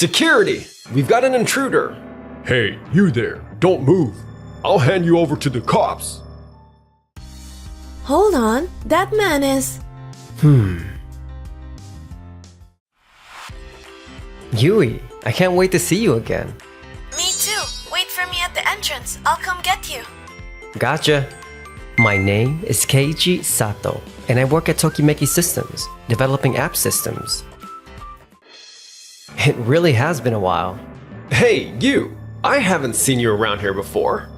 Security! We've got an intruder! Hey, you there, don't move. I'll hand you over to the cops. Hold on, that man is... Yui, I can't wait to see you again. Me too. Wait for me at the entrance. I'll come get you. Gotcha. My name is Keiichi Sato, and I work at Tokimeki Systems, developing app systems. It really has been a while. Hey, you! I haven't seen you around here before.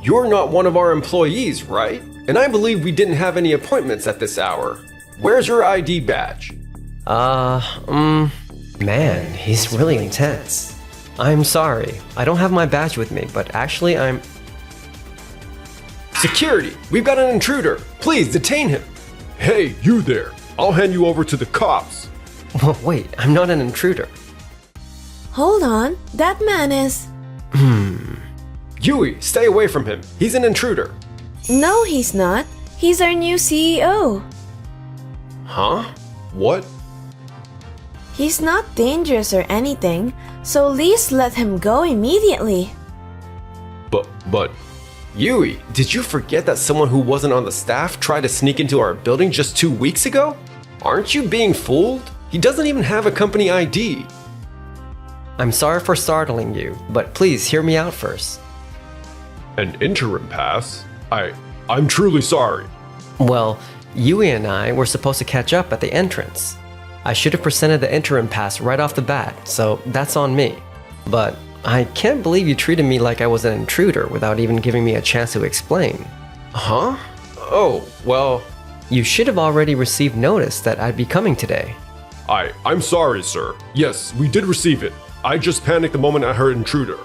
You're not one of our employees, right? And I believe we didn't have any appointments at this hour. Where's your ID badge? Man, he's really intense. I'm sorry, I don't have my badge with me, but actually I'm... Security! We've got an intruder! Please detain him! Hey, you there, I'll hand you over to the cops. Wait, I'm not an intruder. Hold on, that man is... Yui, stay away from him. He's an intruder. No, he's not. He's our new CEO. Huh? What? He's not dangerous or anything, so please let him go immediately. But... Yui, did you forget that someone who wasn't on the staff tried to sneak into our building just 2 weeks ago? Aren't you being fooled? He doesn't even have a company ID. I'm sorry for startling you, but please hear me out first. An interim pass? I'm truly sorry. Well, Yui and I were supposed to catch up at the entrance. I should have presented the interim pass right off the bat, so that's on me. But I can't believe you treated me like I was an intruder without even giving me a chance to explain. Huh? Oh, well... You should have already received notice that I'd be coming today. I'm sorry, sir. Yes, we did receive it. I just panicked the moment I heard intruder.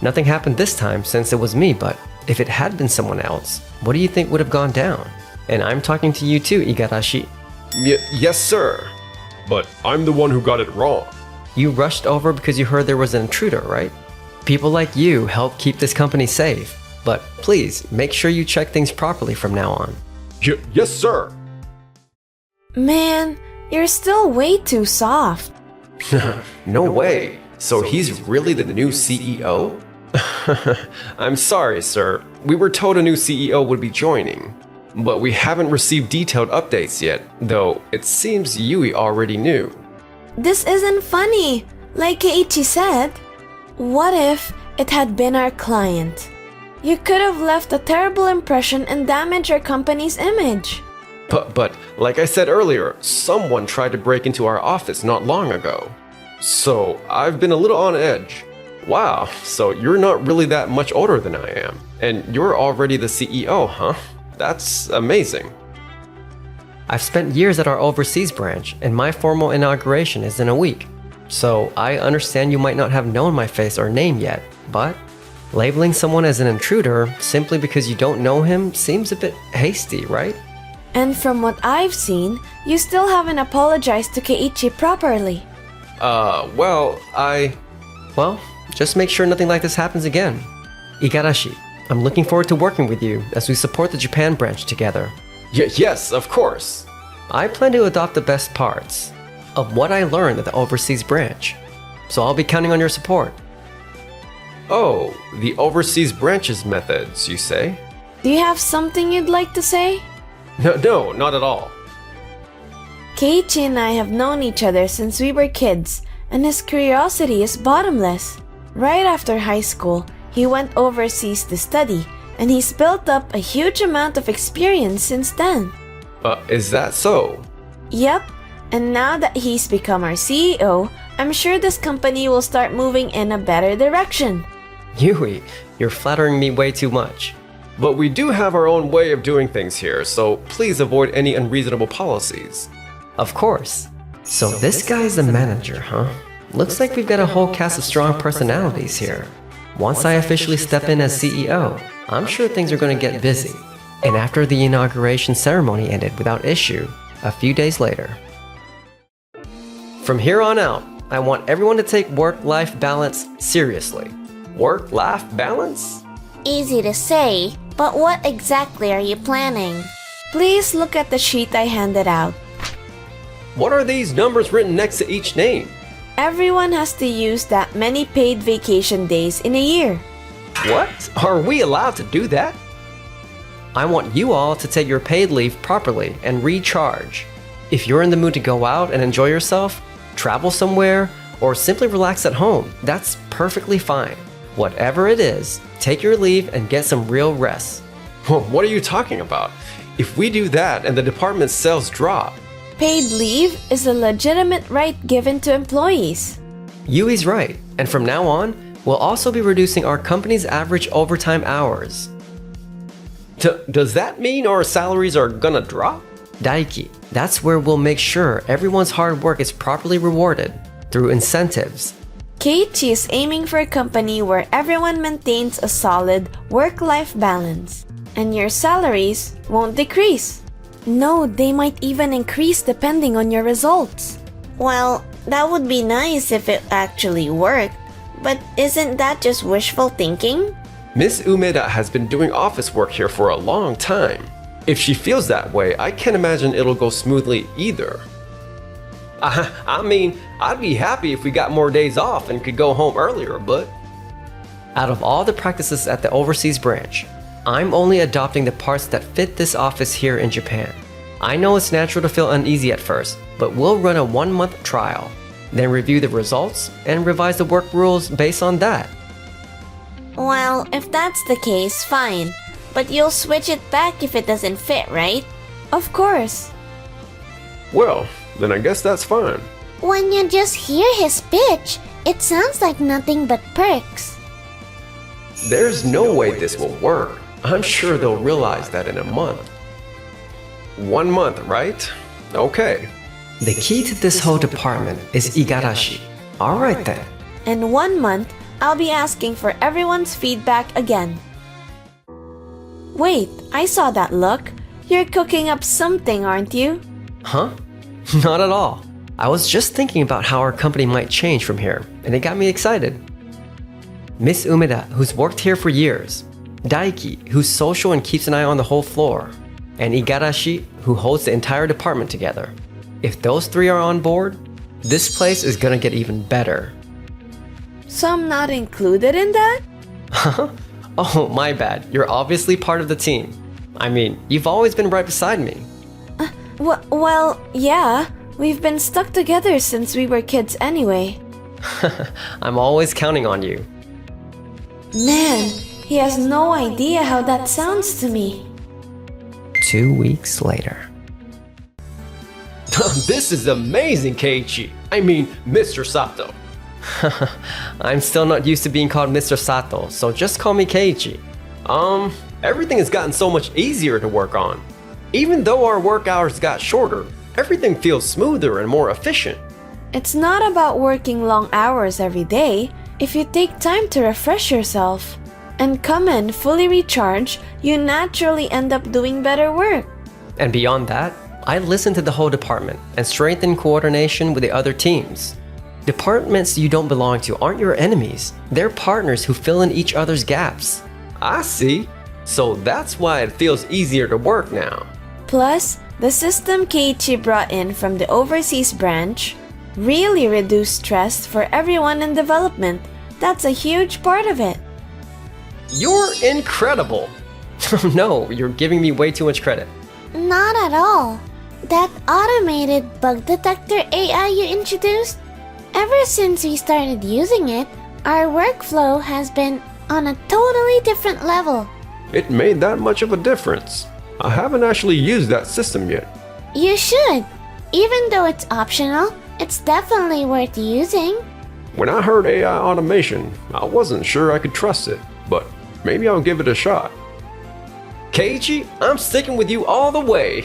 Nothing happened this time since it was me, but if it had been someone else, what do you think would have gone down? And I'm talking to you too, Igarashi. Yes, sir. But I'm the one who got it wrong. You rushed over because you heard there was an intruder, right? People like you help keep this company safe, but please make sure you check things properly from now on. Yes, sir. Man, you're still way too soft. No way. So he's really the new CEO? I'm sorry, sir. We were told a new CEO would be joining. But we haven't received detailed updates yet, though it seems Yui already knew. This isn't funny. Like Keiichi said, what if it had been our client? You could have left a terrible impression and damaged our company's image. But like I said earlier, someone tried to break into our office not long ago. So I've been a little on edge. Wow, so you're not really that much older than I am, and you're already the CEO, huh? That's amazing. I've spent years at our overseas branch, and my formal inauguration is in a week. So I understand you might not have known my face or name yet, but labeling someone as an intruder simply because you don't know him seems a bit hasty, right? And from what I've seen, you still haven't apologized to Keiichi properly. Well, just make sure nothing like this happens again. Igarashi, I'm looking forward to working with you as we support the Japan branch together. Yes, of course. I plan to adopt the best parts of what I learned at the overseas branch, so I'll be counting on your support. Oh, the overseas branch's methods, you say? Do you have something you'd like to say? No, not at all. Keiichi and I have known each other since we were kids, and his curiosity is bottomless. Right after high school, he went overseas to study, and he's built up a huge amount of experience since then. Is that so? Yep, and now that he's become our CEO, I'm sure this company will start moving in a better direction. Yui, you're flattering me way too much. But we do have our own way of doing things here, so please avoid any unreasonable policies. Of course. So this guy's the manager, huh? Looks like we've got a whole cast of strong personalities here. Once I officially step in as CEO, I'm sure things are going to get busy. And after the inauguration ceremony ended without issue, a few days later. From here on out, I want everyone to take work-life balance seriously. Work-life balance? Easy to say, but what exactly are you planning? Please look at the sheet I handed out. What are these numbers written next to each name? everyone has to use that many paid vacation days in a year. What? Are we allowed to do that? I want you all to take your paid leave properly and recharge. If you're in the mood to go out and enjoy yourself, travel somewhere, or simply relax at home, that's perfectly fine. Whatever it is, take your leave and get some real rest. What are you talking about? If we do that and the department's sales drop, Paid leave is a legitimate right given to employees. Yui's right, and from now on, we'll also be reducing our company's average overtime hours. does that mean our salaries are gonna drop? Daiki, that's where we'll make sure everyone's hard work is properly rewarded through incentives. Keiichi is aiming for a company where everyone maintains a solid work-life balance, and your salaries won't decrease. No, they might even increase depending on your results. Well, that would be nice if it actually worked. But isn't that just wishful thinking? Miss Umeda has been doing office work here for a long time. If she feels that way, I can't imagine it'll go smoothly either. I mean, I'd be happy if we got more days off and could go home earlier, but... Out of all the practices at the overseas branch, I'm only adopting the parts that fit this office here in Japan. I know it's natural to feel uneasy at first, but we'll run a 1-month trial, then review the results and revise the work rules based on that. Well, if that's the case, fine. But you'll switch it back if it doesn't fit, right? Of course. Well, then I guess that's fine. When you just hear his pitch, it sounds like nothing but perks. There's no way this will work. I'm sure they'll realize that in a month. 1 month, right? Okay. The key to this whole department is Igarashi. Alright then. In 1 month, I'll be asking for everyone's feedback again. Wait, I saw that look. You're cooking up something, aren't you? Huh? Not at all. I was just thinking about how our company might change from here, and it got me excited. Miss Umeda, who's worked here for years, Daiki, who's social and keeps an eye on the whole floor, and Igarashi, who holds the entire department together. If those 3 are on board, this place is gonna get even better. So I'm not included in that? Oh, my bad. You're obviously part of the team. I mean, you've always been right beside me. Well, yeah. We've been stuck together since we were kids anyway. I'm always counting on you. Man, he has no idea how that sounds to me. 2 weeks later. This is amazing, Keiichi. I mean, Mr. Sato. I'm still not used to being called Mr. Sato, so just call me Keiichi. Everything has gotten so much easier to work on. Even though our work hours got shorter, everything feels smoother and more efficient. It's not about working long hours every day. If you take time to refresh yourself and come in fully recharged, you naturally end up doing better work. And beyond that, I listen to the whole department and strengthen coordination with the other teams. Departments you don't belong to aren't your enemies. They're partners who fill in each other's gaps. I see. So that's why it feels easier to work now. Plus, the system Keiichi brought in from the overseas branch really reduced stress for everyone in development. That's a huge part of it. You're incredible. No, you're giving me way too much credit. Not at all. That automated bug detector AI you introduced? Ever since we started using it, our workflow has been on a totally different level. It made that much of a difference. I haven't actually used that system yet. You should. Even though it's optional, it's definitely worth using. When I heard AI automation, I wasn't sure I could trust it, but maybe I'll give it a shot. Keiichi, I'm sticking with you all the way.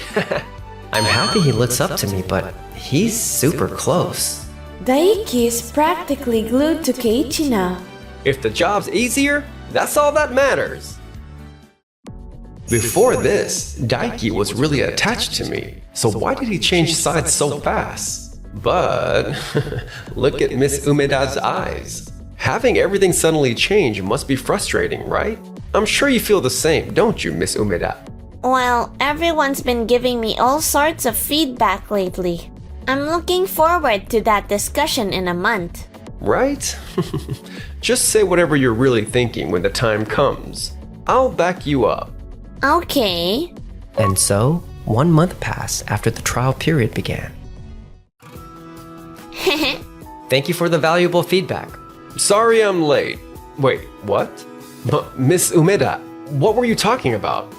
I'm happy he looks up to me, but he's super close. Daiki is practically glued to Keiichi now. If the job's easier, that's all that matters. Before this, Daiki was really attached to me, so why did he change sides so fast? But look at Miss Umeda's eyes. Having everything suddenly change must be frustrating, right? I'm sure you feel the same, don't you, Miss Umeda? Well, everyone's been giving me all sorts of feedback lately. I'm looking forward to that discussion in a month. Right? Just say whatever you're really thinking when the time comes. I'll back you up. Okay. And so, 1 month passed after the trial period began. Thank you for the valuable feedback. Sorry I'm late. Wait, what? Miss Umeda, what were you talking about?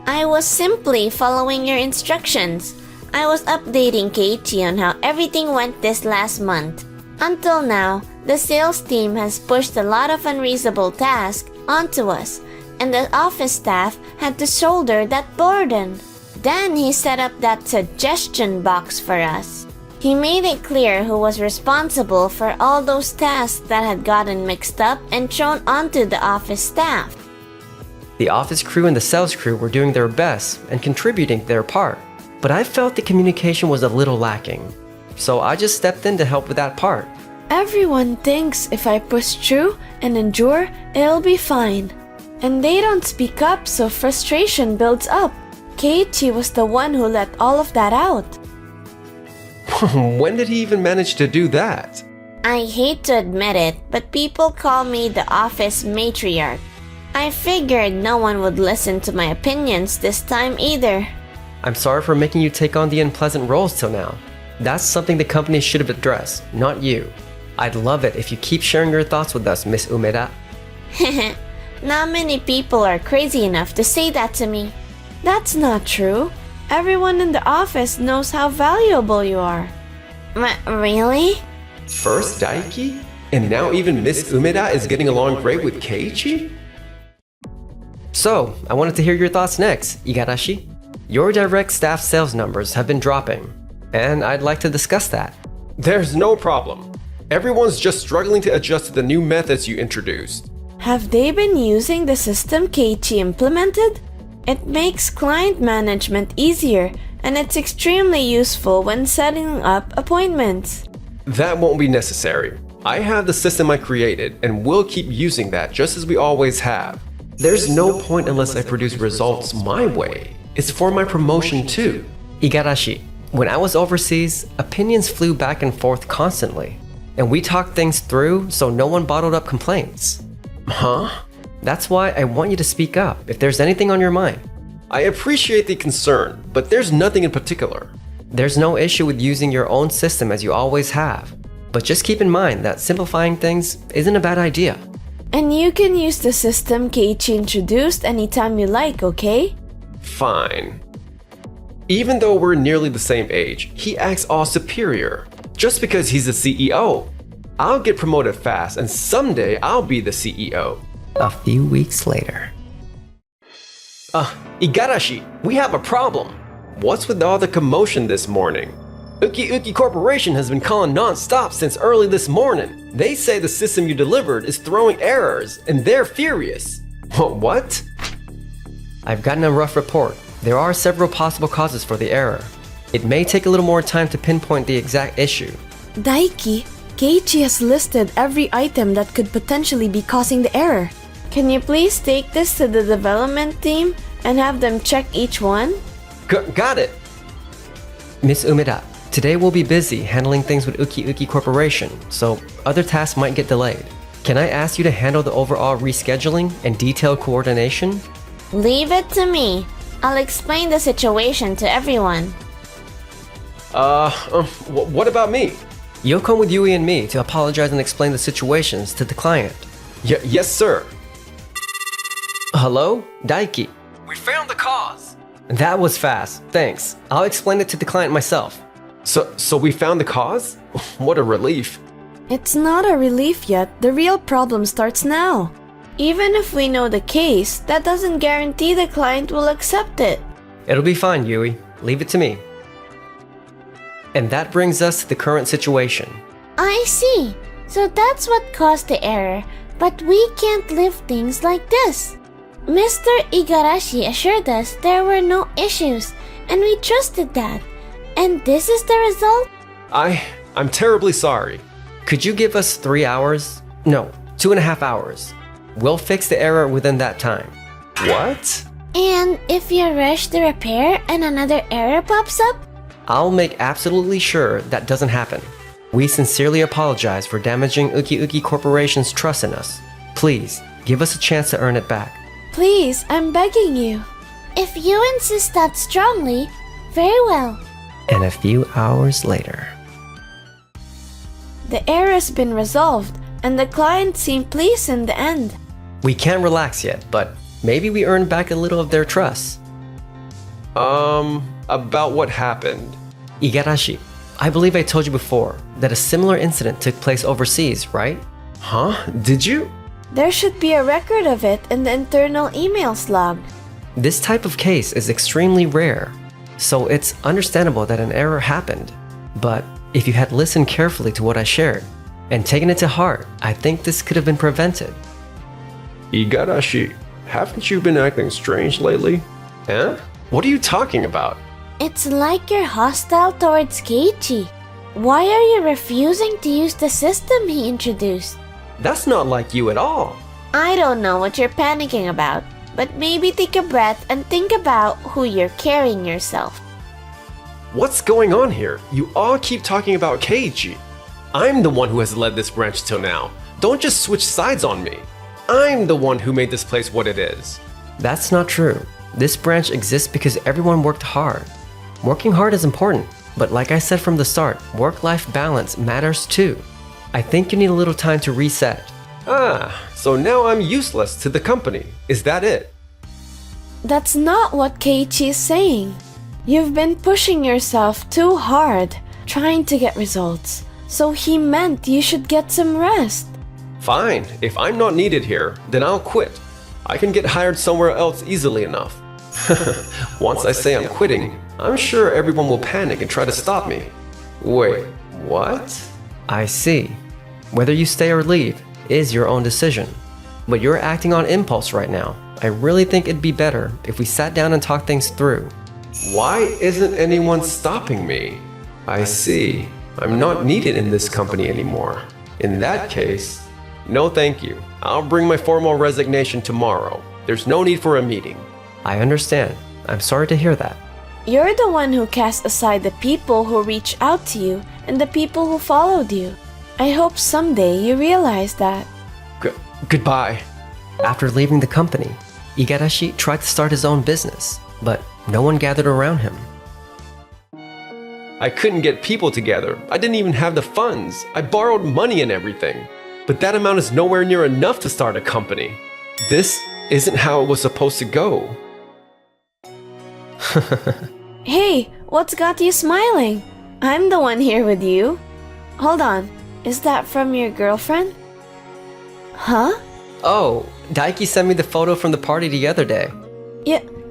I was simply following your instructions. I was updating Keiichi on how everything went this last month. Until now, the sales team has pushed a lot of unreasonable tasks onto us, and the office staff had to shoulder that burden. Then he set up that suggestion box for us. He made it clear who was responsible for all those tasks that had gotten mixed up and thrown onto the office staff. The office crew and the sales crew were doing their best and contributing their part, but I felt the communication was a little lacking. So I just stepped in to help with that part. Everyone thinks if I push through and endure, it'll be fine. And they don't speak up, so frustration builds up. Keiichi was the one who let all of that out. When did he even manage to do that? I hate to admit it, but people call me the office matriarch. I figured no one would listen to my opinions this time either. I'm sorry for making you take on the unpleasant roles till now. That's something the company should have addressed, not you. I'd love it if you keep sharing your thoughts with us, Miss Umeda. Not many people are crazy enough to say that to me. That's not true. Everyone in the office knows how valuable you are. Really? First Daiki? And now even Miss Umeda is getting along great with Keiichi? So, I wanted to hear your thoughts next, Igarashi. Your direct staff sales numbers have been dropping, and I'd like to discuss that. There's no problem. Everyone's just struggling to adjust to the new methods you introduced. Have they been using the system Keiichi implemented? It makes client management easier, and it's extremely useful when setting up appointments. That won't be necessary. I have the system I created, and we'll keep using that just as we always have. There's no point unless I produce results my way. It's for my promotion too. Igarashi, when I was overseas, opinions flew back and forth constantly, and we talked things through so no one bottled up complaints. Huh? That's why I want you to speak up if there's anything on your mind. I appreciate the concern, but there's nothing in particular. There's no issue with using your own system as you always have, but just keep in mind that simplifying things isn't a bad idea. And you can use the system Keiichi introduced anytime you like, okay? Fine. Even though we're nearly the same age, he acts all superior. Just because he's the CEO. I'll get promoted fast, and someday I'll be the CEO. A few weeks later. Igarashi, we have a problem. What's with all the commotion this morning? Uki Corporation has been calling non-stop since early this morning. They say the system you delivered is throwing errors, and they're furious. What? I've gotten a rough report. There are several possible causes for the error. It may take a little more time to pinpoint the exact issue. Daiki, Keiichi has listed every item that could potentially be causing the error. Can you please take this to the development team and have them check each one? Got it. Miss Umeda, today we'll be busy handling things with Uki Corporation, so other tasks might get delayed. Can I ask you to handle the overall rescheduling and detailed coordination? Leave it to me. I'll explain the situation to everyone. What about me? You'll come with Yui and me to apologize and explain the situations to the client. Yes, sir. Hello? Daiki. We found the cause. That was fast, thanks. I'll explain it to the client myself. So we found the cause? What a relief. It's not a relief yet. The real problem starts now. Even if we know the case, that doesn't guarantee the client will accept it. It'll be fine, Yui. Leave it to me. And that brings us to the current situation. I see. So that's what caused the error. But we can't leave things like this. Mr. Igarashi assured us there were no issues, and we trusted that. And this is the result? I'm terribly sorry. Could you give us 3 hours? No, 2.5 hours. We'll fix the error within that time. What? And if you rush the repair and another error pops up? I'll make absolutely sure that doesn't happen. We sincerely apologize for damaging Uki Uki Corporation's trust in us. Please, give us a chance to earn it back. Please, I'm begging you. If you insist that strongly, very well. And a few hours later. The error has been resolved, and the client seemed pleased in the end. We can't relax yet, but maybe we earned back a little of their trust. About what happened? Igarashi, I believe I told you before that a similar incident took place overseas, right? Huh? Did you? There should be a record of it in the internal emails log. This type of case is extremely rare, so it's understandable that an error happened. But if you had listened carefully to what I shared and taken it to heart, I think this could have been prevented. Igarashi, haven't you been acting strange lately? Huh? What are you talking about? It's like you're hostile towards Keiichi. Why are you refusing to use the system he introduced? That's not like you at all. I don't know what you're panicking about, but maybe take a breath and think about who you're carrying yourself. What's going on here? You all keep talking about Keiichi. I'm the one who has led this branch till now. Don't just switch sides on me. I'm the one who made this place what it is. That's not true. This branch exists because everyone worked hard. Working hard is important, but like I said from the start, work-life balance matters too. I think you need a little time to reset. Ah, so now I'm useless to the company. Is that it? That's not what Keiichi is saying. You've been pushing yourself too hard, trying to get results. So he meant you should get some rest. Fine, if I'm not needed here, then I'll quit. I can get hired somewhere else easily enough. Once I say I'm quitting, I'm sure everyone will panic and try to stop me. Wait, what? I see. Whether you stay or leave is your own decision. But you're acting on impulse right now. I really think it'd be better if we sat down and talked things through. Why isn't anyone stopping me? I see. I'm not needed in this company anymore. In that case, no thank you. I'll bring my formal resignation tomorrow. There's no need for a meeting. I understand. I'm sorry to hear that. You're the one who cast aside the people who reached out to you and the people who followed you. I hope someday you realize that. Goodbye. After leaving the company, Igarashi tried to start his own business, but no one gathered around him. I couldn't get people together. I didn't even have the funds. I borrowed money and everything. But that amount is nowhere near enough to start a company. This isn't how it was supposed to go. Hey, what's got you smiling? I'm the one here with you. Hold on, is that from your girlfriend? Huh? Oh, Daiki sent me the photo from the party the other day.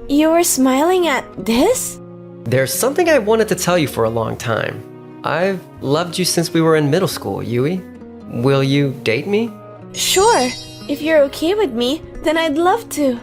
You were smiling at this? There's something I wanted to tell you for a long time. I've loved you since we were in middle school, Yui. Will you date me? Sure, if you're okay with me, then I'd love to.